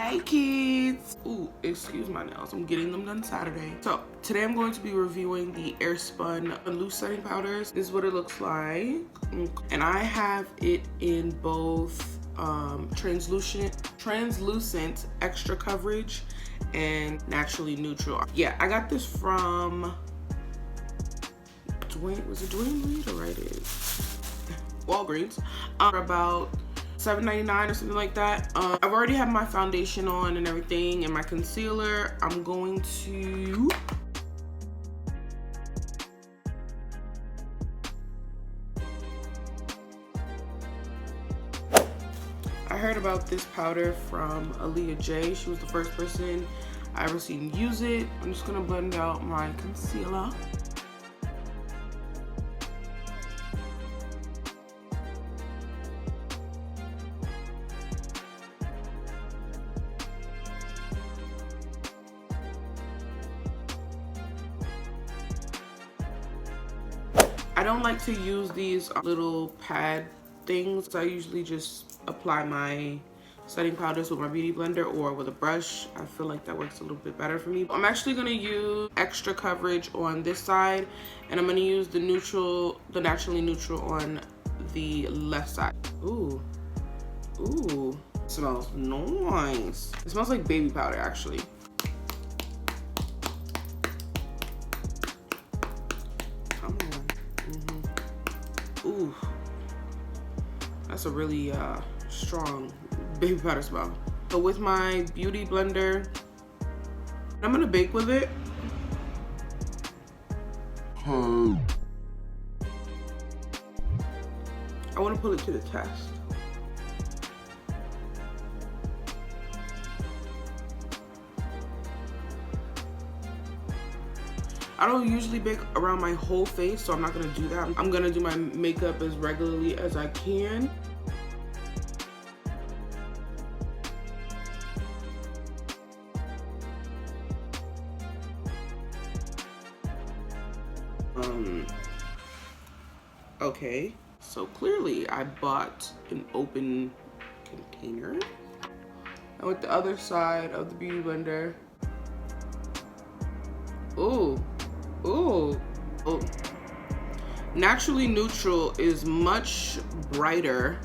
Hi kids. Ooh, excuse my nails. I'm getting them done Saturday. So today I'm going to be reviewing the Airspun loose setting powders. This is what it looks like. And I have it in both translucent extra coverage and naturally neutral. Yeah, I got this from was it Dwayne Reed or Rite Aid? Walgreens. About $7.99 or something like that. I've already had my foundation on and everything, and my concealer. I'm going to I heard about this powder from Aaliyah J. She was the first person I ever seen use it. I'm just gonna blend out my concealer. I don't like to use these little pad things. I usually just apply my setting powders with my beauty blender or with a brush. I feel like that works a little bit better for me. I'm actually gonna use extra coverage on this side, and I'm gonna use the naturally neutral on the left side. Ooh, ooh, it smells nice. It smells like baby powder actually. Ooh, that's a really strong baby powder smell. So with my beauty blender, I'm gonna bake with it. I want to put it to the test. I don't usually bake around my whole face, so I'm not gonna do that. I'm gonna do my makeup as regularly as I can. Okay, so clearly I bought an open container. And with the other side of the beauty blender, ooh. Ooh, oh. Naturally neutral is much brighter.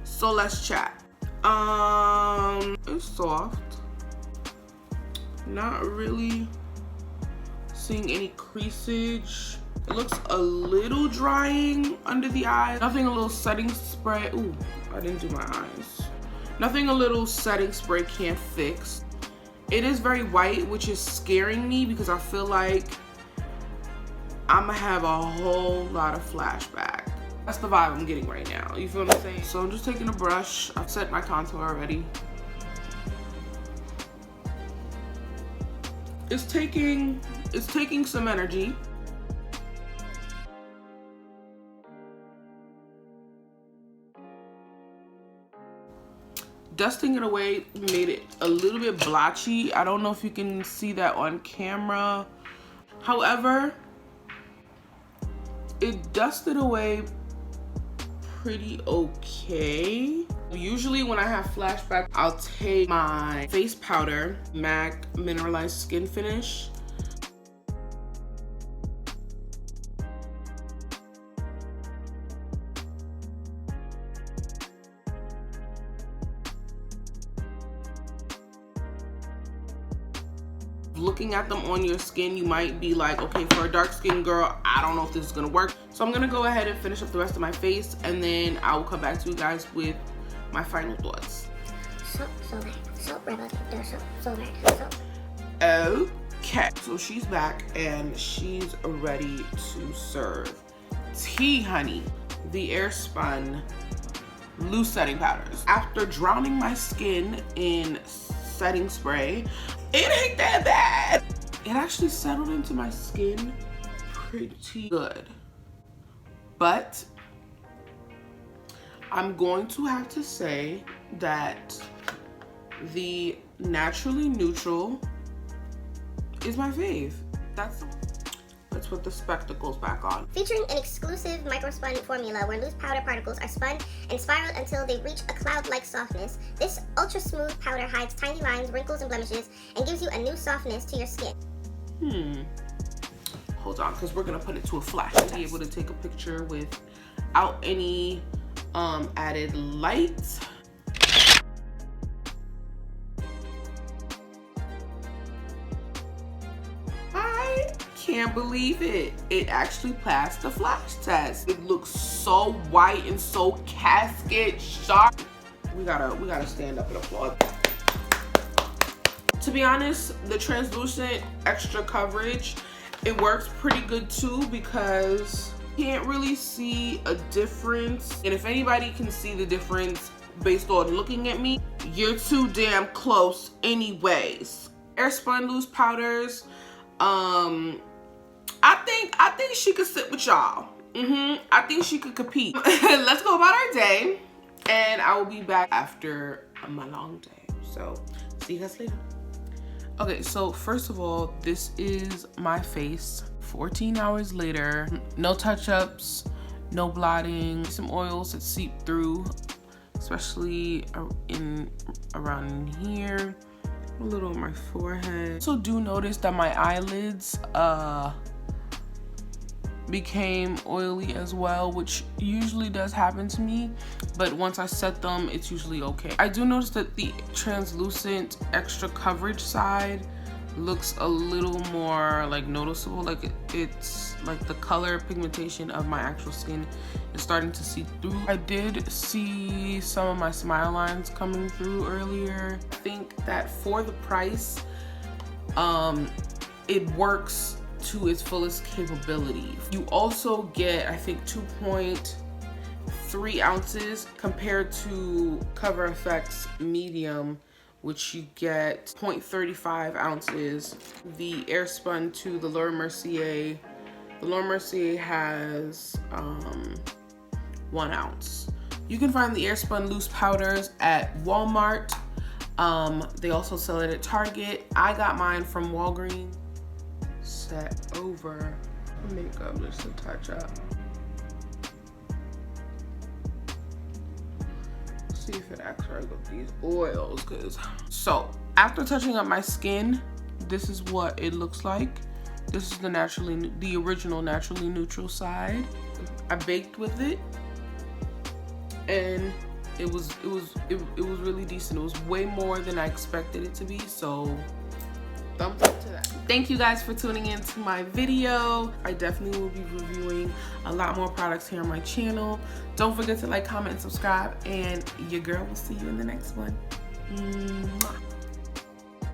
So let's chat. It's soft. Not really seeing any creasage. It looks a little drying under the eyes. Nothing a little setting spray. Ooh, I didn't do my eyes. Nothing a little setting spray can't fix. It is very white, which is scaring me because I feel like I'm gonna have a whole lot of flashback. That's the vibe I'm getting right now. You feel what I'm saying? So I'm just taking a brush. I've set my contour already. It's taking some energy. Dusting it away made it a little bit blotchy. I don't know if you can see that on camera. However, it dusted away pretty okay. Usually when I have flashback, I'll take my face powder, MAC Mineralized Skin Finish. Looking at them on your skin, you might be like, okay, for a dark skin girl, I don't know if this is gonna work. So I'm gonna go ahead and finish up the rest of my face, and then I will come back to you guys with my final thoughts. Okay, so she's back and she's ready to serve tea, honey. The Airspun loose setting powders. After drowning my skin in setting spray, it ain't that bad. It actually settled into my skin pretty good. But I'm going to have to say that the naturally neutral is my fave. Let's let's put the spectacles back on. Featuring an exclusive microspun formula where loose powder particles are spun and spiraled until they reach a cloud-like softness, this ultra-smooth powder hides tiny lines, wrinkles, and blemishes and gives you a new softness to your skin. Hold on, because we're gonna put it to a flash to be able to take a picture without any added light. I can't believe it. It actually passed the flash test. It looks so white and so casket sharp. We gotta stand up and applaud. To be honest, the translucent extra coverage, it works pretty good too, because you can't really see a difference. And if anybody can see the difference based on looking at me, you're too damn close anyways. Airspun loose powders, I think she could sit with y'all. I think she could compete. Let's go about our day, and I will be back after my long day. So see you guys later. Okay, so first of all, this is my face 14 hours later. No touch-ups, no blotting, some oils that seep through, especially around here, a little on my forehead. Also do notice that my eyelids became oily as well, which usually does happen to me, but once I set them, it's usually okay. I do notice that the translucent extra coverage side looks a little more like noticeable, like it's like the color pigmentation of my actual skin is starting to see through. I did see some of my smile lines coming through earlier. I think that for the price, it works to its fullest capability. You also get, I think, 2.3 ounces compared to Cover FX Medium, which you get 0.35 ounces. The Airspun to the Laura Mercier. The Laura Mercier has 1 ounce. You can find the Airspun loose powders at Walmart. They also sell it at Target. I got mine from Walgreens. Set over makeup just to touch up. See if it acts right with these oils, so after touching up my skin, this is what it looks like. This is the original naturally neutral side. I baked with it, and it was really decent. It was way more than I expected it to be, so thumbs up to that. Thank you guys for tuning in to my video. I definitely will be reviewing a lot more products here on my channel. Don't forget to like, comment, and subscribe, and your girl will see you in the next one. Mwah.